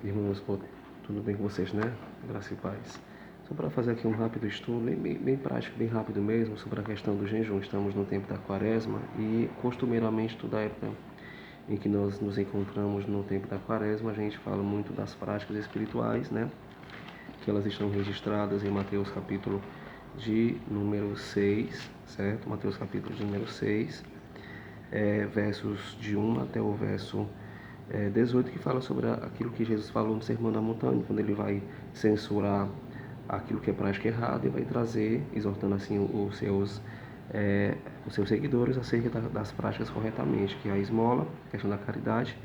Irmãos, tudo bem com vocês, né? Graça e paz. Só para fazer aqui um rápido estudo, bem prático, bem rápido mesmo, sobre a questão do jejum. Estamos no tempo da quaresma e, costumeiramente, toda época em que nós nos encontramos no tempo da quaresma, a gente fala muito das práticas espirituais, né? Que elas estão registradas em Mateus capítulo de número 6, certo? Mateus capítulo de número 6, versos de 1 até o verso 18, que fala sobre aquilo que Jesus falou no Sermão da Montanha, quando ele vai censurar aquilo que é prática errada e vai trazer, exortando assim os seus seguidores acerca das práticas corretamente, que é a esmola, a questão da caridade,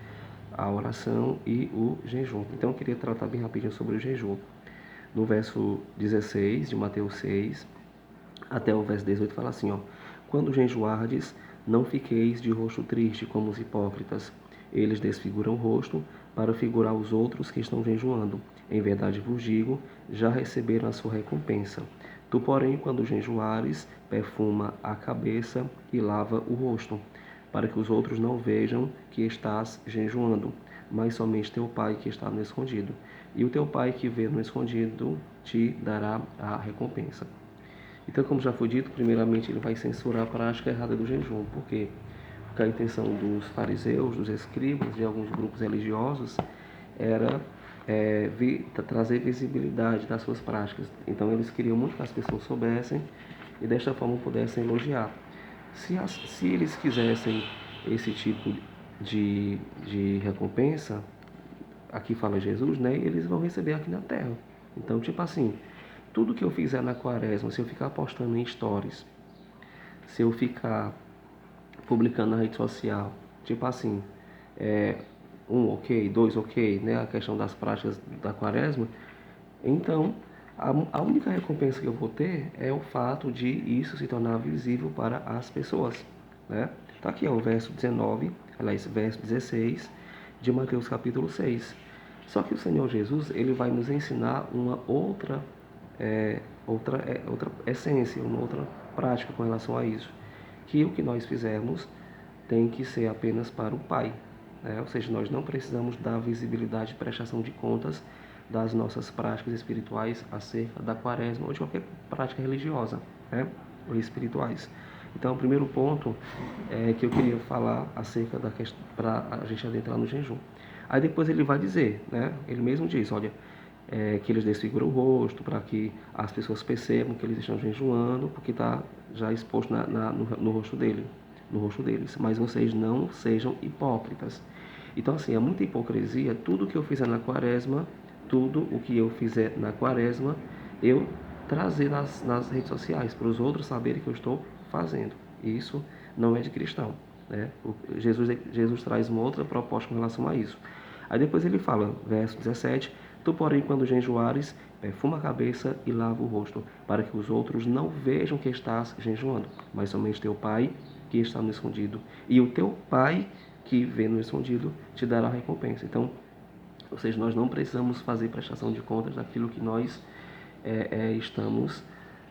a oração e o jejum. Então eu queria tratar bem rapidinho sobre o jejum. No verso 16 de Mateus 6 até o verso 18 fala assim, ó: quando jejuardes, não fiqueis de rosto triste como os hipócritas. Eles desfiguram o rosto para figurar os outros que estão jejuando. Em verdade vos digo, já receberam a sua recompensa. Tu, porém, quando jejuares, perfuma a cabeça e lava o rosto, para que os outros não vejam que estás jejuando, mas somente teu Pai que está no escondido. E o teu Pai que vê no escondido te dará a recompensa. Então, como já foi dito, primeiramente ele vai censurar a prática errada do jejum. Por quê? Porque a intenção dos fariseus, dos escribas, de alguns grupos religiosos, era trazer visibilidade das suas práticas. Então, eles queriam muito que as pessoas soubessem e desta forma pudessem elogiar. Se eles quisessem esse tipo de recompensa, aqui fala Jesus, né? Eles vão receber aqui na terra. Então, tipo assim, tudo que eu fizer na quaresma, se eu ficar postando em stories, se eu ficar publicando na rede social, tipo assim, um ok, dois ok, né? A questão das práticas da quaresma, então a única recompensa que eu vou ter é o fato de isso se tornar visível para as pessoas, né? Tá aqui, ó, o verso 19, aliás, verso 16 de Mateus capítulo 6. Só que o Senhor Jesus, ele vai nos ensinar uma outra essência, uma outra prática com relação a isso. Que o que nós fizermos tem que ser apenas para o Pai, né? Ou seja, nós não precisamos dar visibilidade e prestação de contas das nossas práticas espirituais acerca da quaresma ou de qualquer prática religiosa, né? Ou espirituais. Então, o primeiro ponto é que eu queria falar acerca da questão, para a gente adentrar no jejum. Aí depois ele vai dizer, né? Ele mesmo diz, olha, que eles desfiguram o rosto para que as pessoas percebam que eles estão jejuando, porque está já exposto no rosto dele, no rosto deles. Mas vocês não sejam hipócritas. Então, assim, é muita hipocrisia. Tudo que eu fizer na quaresma, tudo o que eu fizer na quaresma, eu trazer nas redes sociais para os outros saberem que eu estou fazendo. Isso não é de cristão, né? Jesus traz uma outra proposta com relação a isso. Aí depois ele fala, verso 17: tu, porém, quando jejuares, perfuma a cabeça e lava o rosto, para que os outros não vejam que estás jejuando, mas somente teu Pai que está no escondido. E o teu Pai que vê no escondido te dará a recompensa. Então, ou seja, nós não precisamos fazer prestação de contas daquilo que nós estamos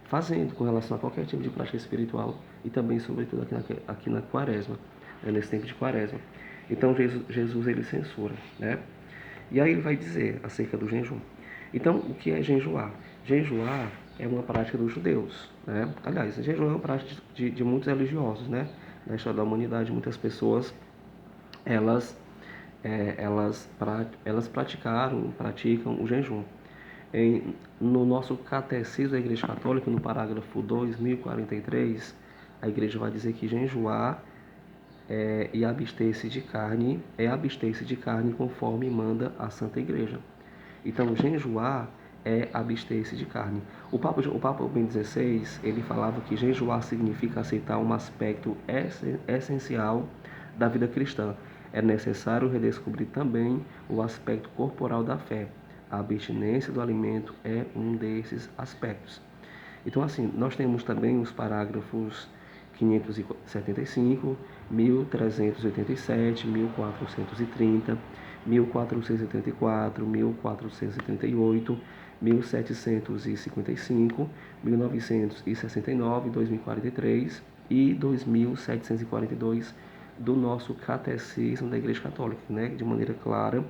fazendo com relação a qualquer tipo de prática espiritual e também, sobretudo, aqui na quaresma, nesse tempo de quaresma. Então, Jesus ele censura, né? E aí ele vai dizer acerca do jejum. Então, o que é jejuar? Jejuar é uma prática dos judeus, né? Aliás, jejum é uma prática de muitos religiosos, né? Na história da humanidade, muitas pessoas elas elas praticam o jejum. No nosso catecismo da Igreja Católica, no parágrafo 2043, a Igreja vai dizer que jejuar e abster-se de carne é abster-se de carne conforme manda a Santa Igreja. Então, jejuar é abster-se de carne. O Papa Bento XVI, ele falava que jejuar significa aceitar um aspecto essencial da vida cristã. É necessário redescobrir também o aspecto corporal da fé. A abstinência do alimento é um desses aspectos. Então, assim, nós temos também os parágrafos 575, 1387, 1430, 1474, 1478, 1755, 1969, 2043 e 2742 do nosso catecismo da Igreja Católica, né? De maneira clara,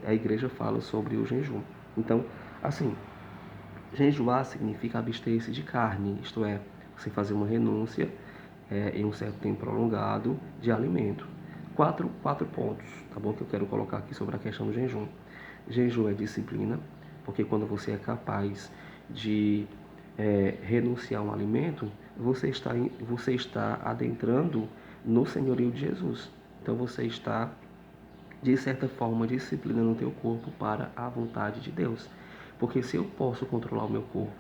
a igreja fala sobre o jejum. Então, assim, jejuar significa abster-se de carne, isto é, você fazer uma renúncia em um certo tempo prolongado de alimento. Quatro pontos, tá bom? Que eu quero colocar aqui sobre a questão do jejum. Jejum é disciplina, porque quando você é capaz de renunciar a um alimento, você está adentrando no senhorio de Jesus. Então você está, de certa forma, disciplinando o teu corpo para a vontade de Deus. Porque se eu posso controlar o meu corpo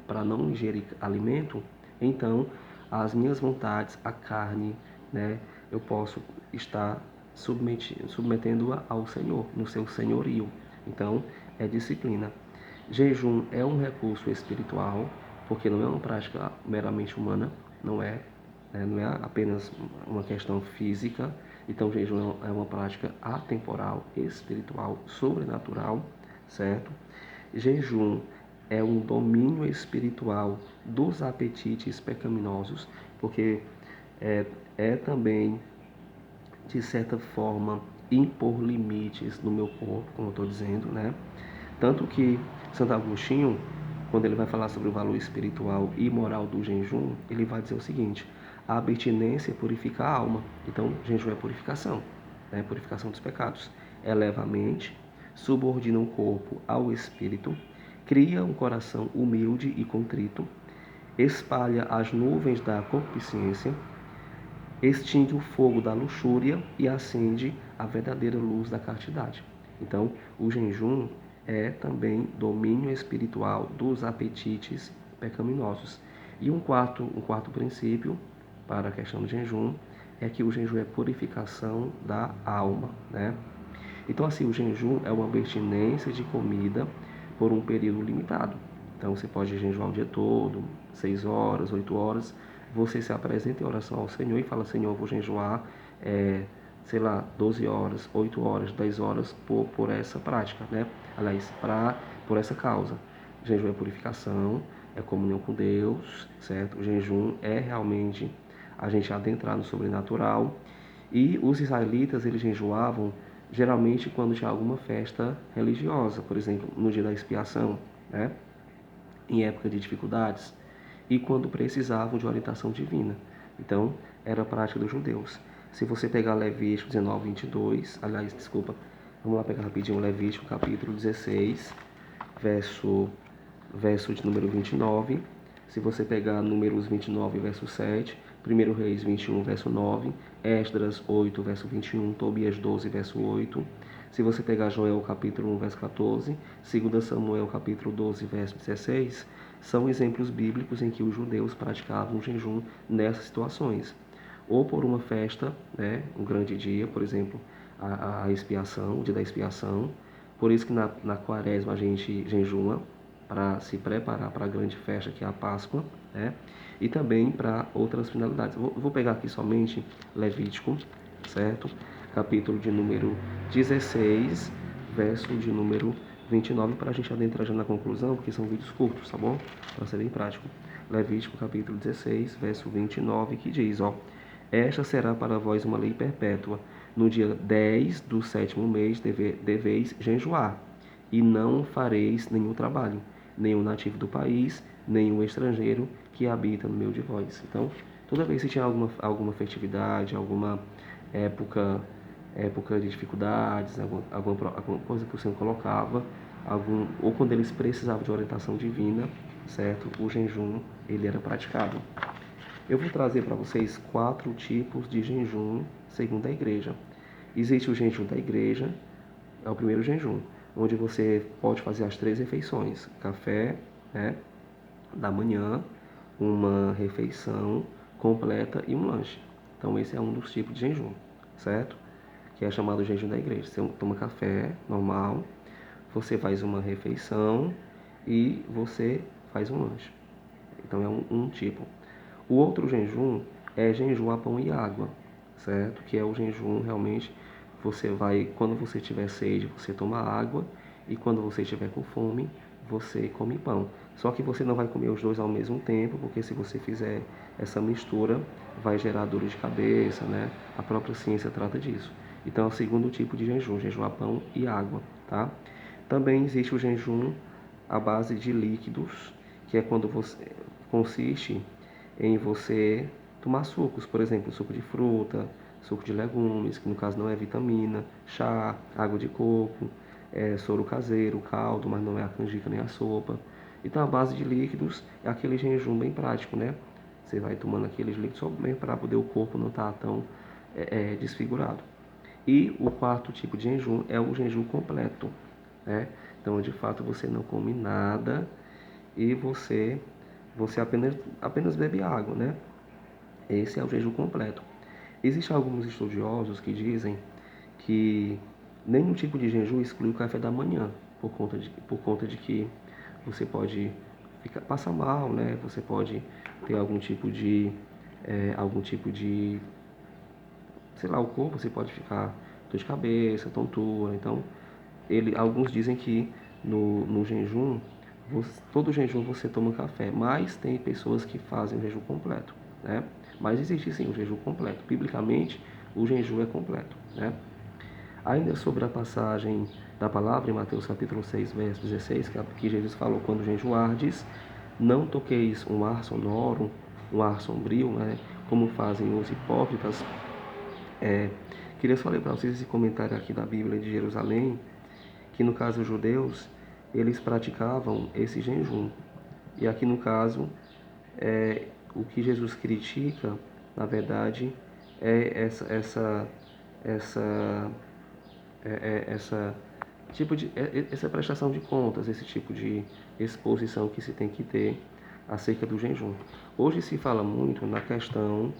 para não ingerir alimento, então as minhas vontades, a carne, né, eu posso estar submetendo-a ao Senhor, no seu senhorio. Então, é disciplina. Jejum é um recurso espiritual, porque não é uma prática meramente humana, não é apenas uma questão física. Então, jejum é uma prática atemporal, espiritual, sobrenatural, certo? Jejum é um domínio espiritual dos apetites pecaminosos, porque é também, de certa forma, impor limites no meu corpo, como eu estou dizendo, né? Tanto que Santo Agostinho, quando ele vai falar sobre o valor espiritual e moral do jejum, ele vai dizer o seguinte: a abstinência purifica a alma. Então, jejum é purificação, né? Purificação dos pecados. Eleva a mente, subordina o corpo ao espírito, cria um coração humilde e contrito, espalha as nuvens da concupiscência, extingue o fogo da luxúria e acende a verdadeira luz da castidade. Então, o jejum é também domínio espiritual dos apetites pecaminosos. E um quarto princípio para a questão do jejum é que o jejum é purificação da alma, né? Então, assim, o jejum é uma abstinência de comida por um período limitado. Então, você pode jejuar o dia todo, 6 horas, 8 horas. Você se apresenta em oração ao Senhor e fala: Senhor, eu vou jejuar, sei lá, 12 horas, 8 horas, 10 horas por essa prática, né? Aliás, por essa causa. O jejum é purificação, é comunhão com Deus, certo? O jejum é realmente a gente adentrar no sobrenatural. E os israelitas, eles jejuavam geralmente quando tinha alguma festa religiosa, por exemplo, no dia da expiação, né? Em época de dificuldades, e quando precisavam de orientação divina. Então, era a prática dos judeus. Se você pegar Levítico 19, 22, aliás, desculpa, vamos lá pegar rapidinho Levítico capítulo 16, verso de número 29. Se você pegar Números 29, verso 7, 1 Reis 21, verso 9, Esdras 8, verso 21, Tobias 12, verso 8. Se você pegar Joel capítulo 1, verso 14, 2 Samuel capítulo 12, verso 16, são exemplos bíblicos em que os judeus praticavam o jejum nessas situações. Ou por uma festa, né, um grande dia, por exemplo, a expiação, o dia da expiação. Por isso que na quaresma a gente jejuma, para se preparar para a grande festa que é a Páscoa, né? E também para outras finalidades. Vou pegar aqui somente Levítico, certo? Capítulo de número 16, verso de número 29, para a gente adentrar já na conclusão, porque são vídeos curtos, tá bom? Para ser bem prático. Levítico capítulo 16, verso 29, que diz, ó: esta será para vós uma lei perpétua. No dia 10 do 7º mês deveis jejuar, e não fareis nenhum trabalho, nenhum nativo do país, nenhum estrangeiro que habita no meio de vós. Então, toda vez que tinha alguma festividade, alguma época de dificuldades, alguma coisa que o Senhor colocava, ou quando eles precisavam de orientação divina, certo? O jejum, ele era praticado. Eu vou trazer para vocês 4 tipos de jejum segundo a igreja. Existe o jejum da igreja, é o primeiro jejum, onde você pode fazer as 3 refeições: café, né, da manhã, uma refeição completa e um lanche. Então esse é um dos tipos de jejum, certo? Que é chamado jejum da igreja. Você toma café normal, você faz uma refeição e você faz um lanche. Então é um tipo. O outro jejum é jejum a pão e água, certo? Que é o jejum realmente, você vai, quando você tiver sede, você toma água, e quando você estiver com fome, você come pão. Só que você não vai comer os dois ao mesmo tempo, porque se você fizer essa mistura, vai gerar dor de cabeça, né? A própria ciência trata disso. Então é o segundo tipo de jejum, jejum a pão e água, tá? Também existe o jejum à base de líquidos, que é quando você consiste em você tomar sucos, por exemplo, suco de fruta, suco de legumes, que no caso não é vitamina, chá, água de coco, soro caseiro, caldo, mas não é a canjica nem a sopa. Então a base de líquidos é aquele jejum bem prático, né? Você vai tomando aqueles líquidos só mesmo para poder o corpo não estar tão desfigurado. E o quarto tipo de jejum é o jejum completo, né? Então, de fato, você não come nada e você apenas bebe água, né? Esse é o jejum completo. Existem alguns estudiosos que dizem que nenhum tipo de jejum exclui o café da manhã, por conta de que você pode passar mal, né? Você pode ter algum tipo de, sei lá, o corpo, você pode ficar dor de cabeça, tontura. Então, alguns dizem que no jejum, todo jejum você toma café, mas tem pessoas que fazem o jejum completo, né? Mas existe sim o jejum completo. Biblicamente, o jejum é completo, né? Ainda sobre a passagem da palavra em Mateus capítulo 6, verso 16, que Jesus falou: quando jejuardes, não toqueis um ar sonoro, um ar sombrio, né? Como fazem os hipócritas. Queria só ler para vocês esse comentário aqui da Bíblia de Jerusalém, que no caso os judeus, eles praticavam esse jejum. E aqui no caso, o que Jesus critica, na verdade, é essa, essa essa prestação de contas, esse tipo de exposição que se tem que ter acerca do jejum. Hoje se fala muito na questão